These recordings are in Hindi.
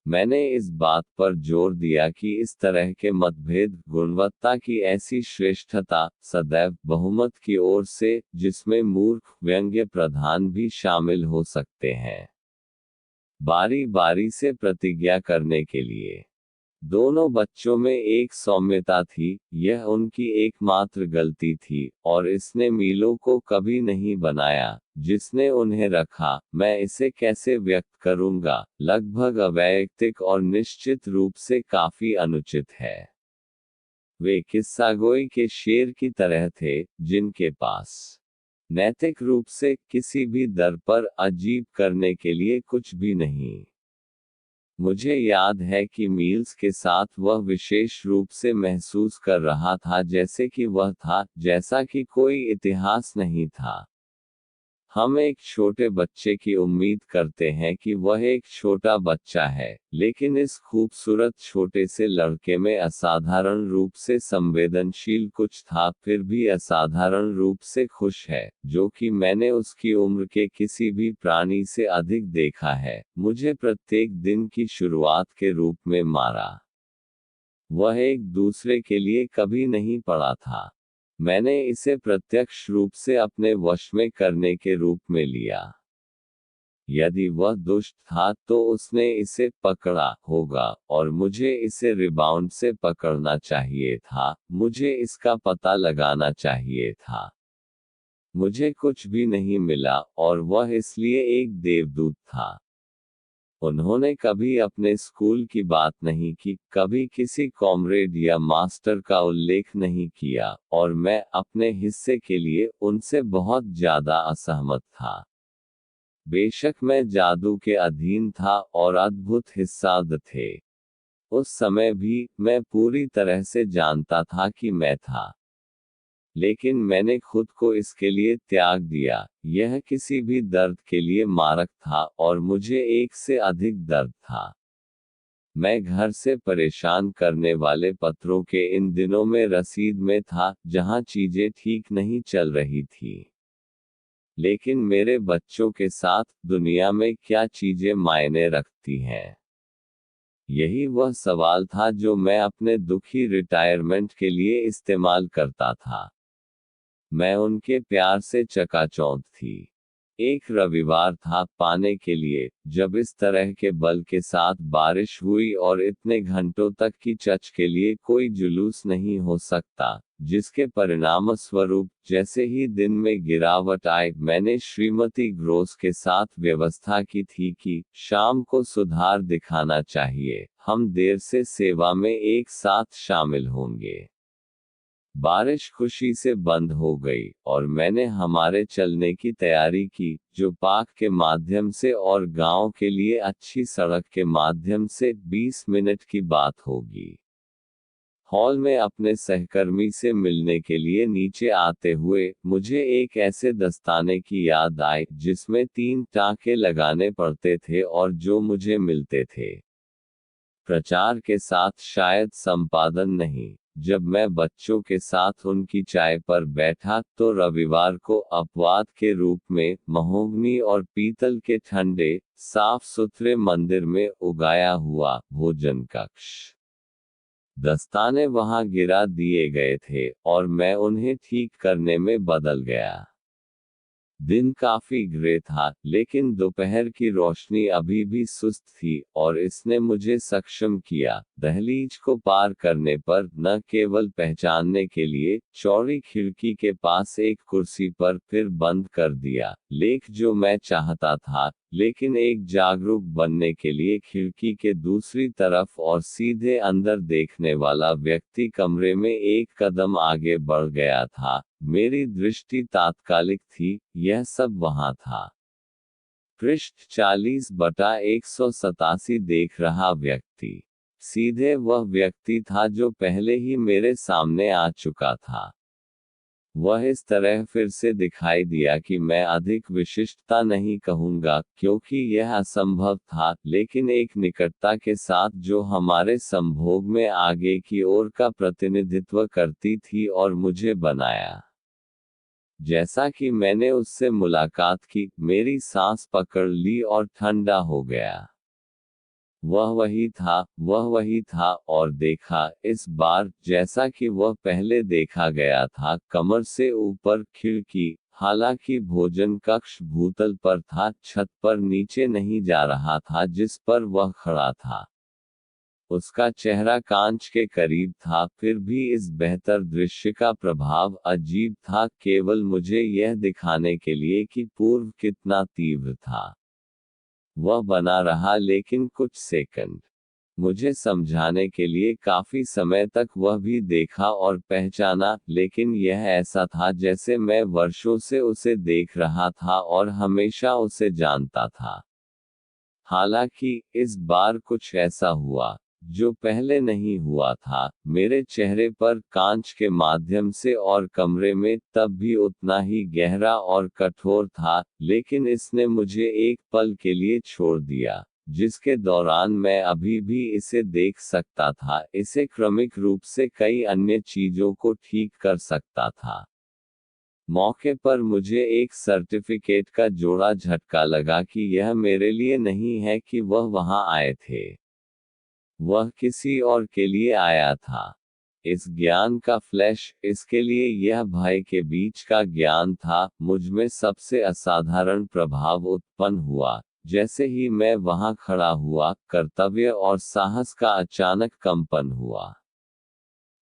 मैंने इस बात पर जोर दिया कि इस तरह के मतभेद गुणवत्ता की ऐसी श्रेष्ठता सदैव बहुमत की ओर से, जिसमें मूर्ख व्यंग्य प्रधान भी शामिल हो सकते हैं। बारी बारी से प्रतिज्ञा करने के लिए दोनों बच्चों में एक सौम्यता थी, यह उनकी एकमात्र गलती थी, और इसने मीलों को कभी नहीं बनाया, जिसने उन्हें रखा। मैं इसे कैसे व्यक्त करूंगा, लगभग अवैयक्तिक और निश्चित रूप से काफी अनुचित है। वे किस्सागोई के शेर की तरह थे, जिनके पास नैतिक रूप से किसी भी दर पर अजीब करने के लिए कुछ भी नहीं। मुझे याद है कि मील्स के साथ वह विशेष रूप से महसूस कर रहा था जैसे कि वह था, जैसा कि कोई इतिहास नहीं था। हम एक छोटे बच्चे की उम्मीद करते हैं कि वह एक छोटा बच्चा है, लेकिन इस खूबसूरत छोटे से लड़के में असाधारण रूप से संवेदनशील कुछ था, फिर भी असाधारण रूप से खुश है, जो कि मैंने उसकी उम्र के किसी भी प्राणी से अधिक देखा है। मुझे प्रत्येक दिन की शुरुआत के रूप में मारा। वह एक दूसरे के लिए कभी नहीं पड़ा था। मैंने इसे प्रत्यक्ष रूप से अपने वश में करने के रूप में लिया। यदि वह दुष्ट था तो उसने इसे पकड़ा होगा, और मुझे इसे रिबाउंड से पकड़ना चाहिए था, मुझे इसका पता लगाना चाहिए था। मुझे कुछ भी नहीं मिला, और वह इसलिए एक देवदूत था। उन्होंने कभी अपने स्कूल की बात नहीं की, कभी किसी कॉमरेड या मास्टर का उल्लेख नहीं किया, और मैं अपने हिस्से के लिए उनसे बहुत ज्यादा असहमत था। बेशक मैं जादू के अधीन था और अद्भुत हिस्साद थे। उस समय भी मैं पूरी तरह से जानता था कि मैं था, लेकिन मैंने खुद को इसके लिए त्याग दिया। यह किसी भी दर्द के लिए मारक था, और मुझे एक से अधिक दर्द था। मैं घर से परेशान करने वाले पत्रों के इन दिनों में रसीद में था, जहां चीजें ठीक नहीं चल रही थी। लेकिन मेरे बच्चों के साथ दुनिया में क्या चीजें मायने रखती हैं? यही वह सवाल था जो मैं अपने दुखी रिटायरमेंट के लिए इस्तेमाल करता था। मैं उनके प्यार से चकाचौंध थी। एक रविवार था पाने के लिए, जब इस तरह के बल के साथ बारिश हुई और इतने घंटों तक की चच के लिए कोई जुलूस नहीं हो सकता, जिसके परिणामस्वरूप जैसे ही दिन में गिरावट आए, मैंने श्रीमती ग्रोस के साथ व्यवस्था की थी कि शाम को सुधार दिखाना चाहिए, हम देर से सेवा में एक साथ शामिल होंगे। बारिश खुशी से बंद हो गई, और मैंने हमारे चलने की तैयारी की, जो पार्क के माध्यम से और गांव के लिए अच्छी सड़क के माध्यम से 20 मिनट की बात होगी। हॉल में अपने सहकर्मी से मिलने के लिए नीचे आते हुए, मुझे एक ऐसे दस्ताने की याद आई, जिसमें 3 टाँके लगाने पड़ते थे और जो मुझे मिलते थे। प्रचार के साथ शायद संपादन नहीं। जब मैं बच्चों के साथ उनकी चाय पर बैठा, तो रविवार को अपवाद के रूप में महोगनी और पीतल के ठंडे, साफ सुथरे मंदिर में उगाया हुआ भोजन कक्ष। दस्ताने वहां गिरा दिए गए थे, और मैं उन्हें ठीक करने में बदल गया। दिन काफी ग्रे था, लेकिन दोपहर की रोशनी अभी भी सुस्त थी, और इसने मुझे सक्षम किया, दहलीज को पार करने पर न केवल पहचानने के लिए, चौड़ी खिड़की के पास एक कुर्सी पर फिर बंद कर दिया, लेख जो मैं चाहता था, लेकिन एक जागरूक बनने के लिए खिड़की के दूसरी तरफ और सीधे अंदर देखने वाला व्यक्ति कमरे में एक कदम आगे बढ़ गया था। मेरी दृष्टि तात्कालिक थी, यह सब वहां था। पृष्ठ 40/187 देख रहा व्यक्ति सीधे वह व्यक्ति था जो पहले ही मेरे सामने आ चुका था। वह इस तरह फिर से दिखाई दिया कि मैं अधिक विशिष्टता नहीं कहूंगा, क्योंकि यह असंभव था, लेकिन एक निकटता के साथ जो हमारे संभोग में आगे की ओर का प्रतिनिधित्व करती थी और मुझे बनाया। जैसा कि मैंने उससे मुलाकात की, मेरी सांस पकड़ ली और ठंडा हो गया। वह वही था, और देखा, इस बार, जैसा कि वह पहले देखा गया था, कमर से ऊपर खिड़की। हालांकि भोजन कक्ष भूतल पर था, छत पर नीचे नहीं जा रहा था जिस पर वह खड़ा था। उसका चेहरा कांच के करीब था, फिर भी इस बेहतर दृश्य का प्रभाव अजीब था, केवल मुझे यह दिखाने के लिए कि पूर्व कितना तीव्र था। वह बना रहा, लेकिन कुछ सेकंड, मुझे समझाने के लिए काफी समय तक वह भी देखा और पहचाना, लेकिन यह ऐसा था जैसे मैं वर्षों से उसे देख रहा था और हमेशा उसे जानता था। हालांकि इस बार कुछ ऐसा हुआ जो पहले नहीं हुआ था, मेरे चेहरे पर कांच के माध्यम से, और कमरे में तब भी उतना ही गहरा और कठोर था, लेकिन इसने मुझे एक पल के लिए छोड़ दिया, जिसके दौरान मैं अभी भी इसे देख सकता था, इसे क्रमिक रूप से कई अन्य चीजों को ठीक कर सकता था। मौके पर मुझे एक सर्टिफिकेट का जोड़ा झटका लगा कि यह मेरे लिए नहीं है कि वह वहां आए थे। वह किसी और के लिए आया था। इस ज्ञान का फ्लैश, इसके लिए यह भय के बीच का ज्ञान था, मुझमें सबसे असाधारण प्रभाव उत्पन्न हुआ। जैसे ही मैं वहां खड़ा हुआ, कर्तव्य और साहस का अचानक कंपन हुआ।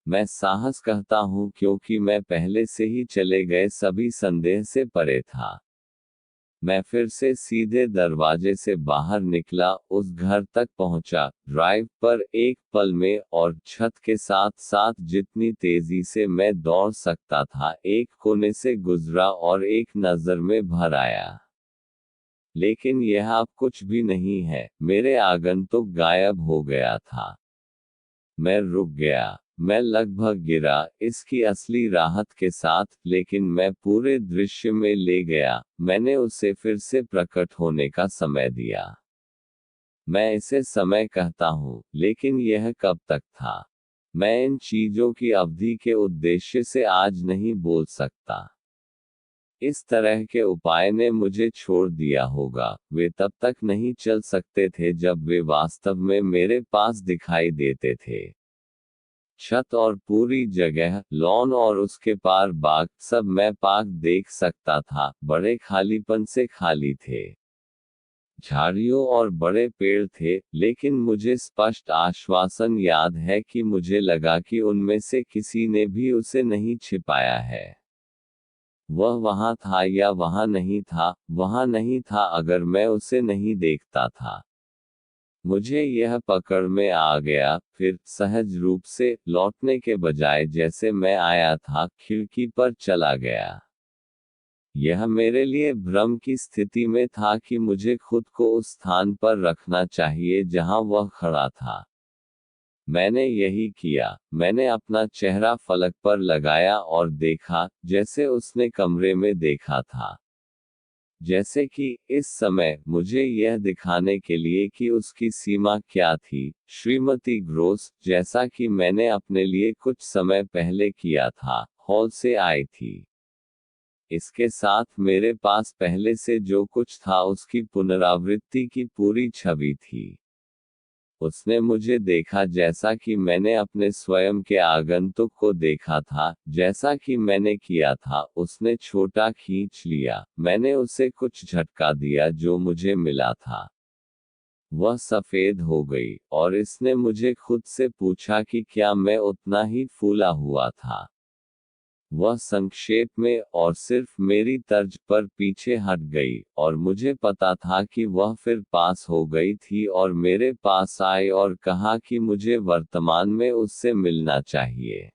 मैं साहस कहता हूं क्योंकि मैं पहले से ही चले गए सभी संदेह से परे था। मैं फिर से सीधे दरवाजे से बाहर निकला, उस घर तक पहुंचा, ड्राइव पर एक पल में, और छत के साथ साथ जितनी तेजी से मैं दौड़ सकता था, एक कोने से गुजरा और एक नजर में भर आया। लेकिन यह अब कुछ भी नहीं है, मेरे आगंतुक गायब हो गया था। मैं रुक गया। मैं लगभग गिरा, इसकी असली राहत के साथ, लेकिन मैं पूरे दृश्य में ले गया। मैंने उसे फिर से प्रकट होने का समय दिया। मैं इसे समय कहता हूँ, लेकिन यह कब तक था? मैं इन चीजों की अवधि के उद्देश्य से आज नहीं बोल सकता। इस तरह के उपाय ने मुझे छोड़ दिया होगा, वे तब तक नहीं चल सकते थे जब वे वास्तव में मेरे पास दिखाई देते थे। छत और पूरी जगह, लॉन और उसके पार बाग, सब मैं पाक देख सकता था, बड़े खालीपन से खाली थे। झाड़ियों और बड़े पेड़ थे, लेकिन मुझे स्पष्ट आश्वासन याद है कि मुझे लगा कि उनमें से किसी ने भी उसे नहीं छिपाया है। वह वहां था या वहां नहीं था, वहां नहीं था अगर मैं उसे नहीं देखता था। मुझे यह पकड़ में आ गया, फिर सहज रूप से, लौटने के बजाय जैसे मैं आया था, खिड़की पर चला गया। यह मेरे लिए भ्रम की स्थिति में था कि मुझे खुद को उस स्थान पर रखना चाहिए जहां वह खड़ा था। मैंने यही किया। मैंने अपना चेहरा फलक पर लगाया और देखा, जैसे उसने कमरे में देखा था। जैसे कि इस समय मुझे यह दिखाने के लिए कि उसकी सीमा क्या थी, श्रीमती ग्रोस, जैसा कि मैंने अपने लिए कुछ समय पहले किया था, हॉल से आई थी। इसके साथ मेरे पास पहले से जो कुछ था उसकी पुनरावृत्ति की पूरी छवि थी। उसने मुझे देखा जैसा कि मैंने अपने स्वयं के आगंतुक को देखा था, जैसा कि मैंने किया था, उसने छोटा खींच लिया, मैंने उसे कुछ झटका दिया जो मुझे मिला था। वह सफेद हो गई, और इसने मुझे खुद से पूछा कि क्या मैं उतना ही फूला हुआ था। वह संक्षेप में, और सिर्फ मेरी तर्ज पर, पीछे हट गई, और मुझे पता था कि वह फिर पास हो गई थी और मेरे पास आई और कहा कि मुझे वर्तमान में उससे मिलना चाहिए।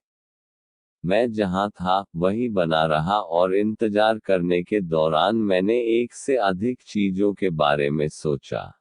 मैं जहां था, वहीं बना रहा, और इंतजार करने के दौरान मैंने एक से अधिक चीजों के बारे में सोचा।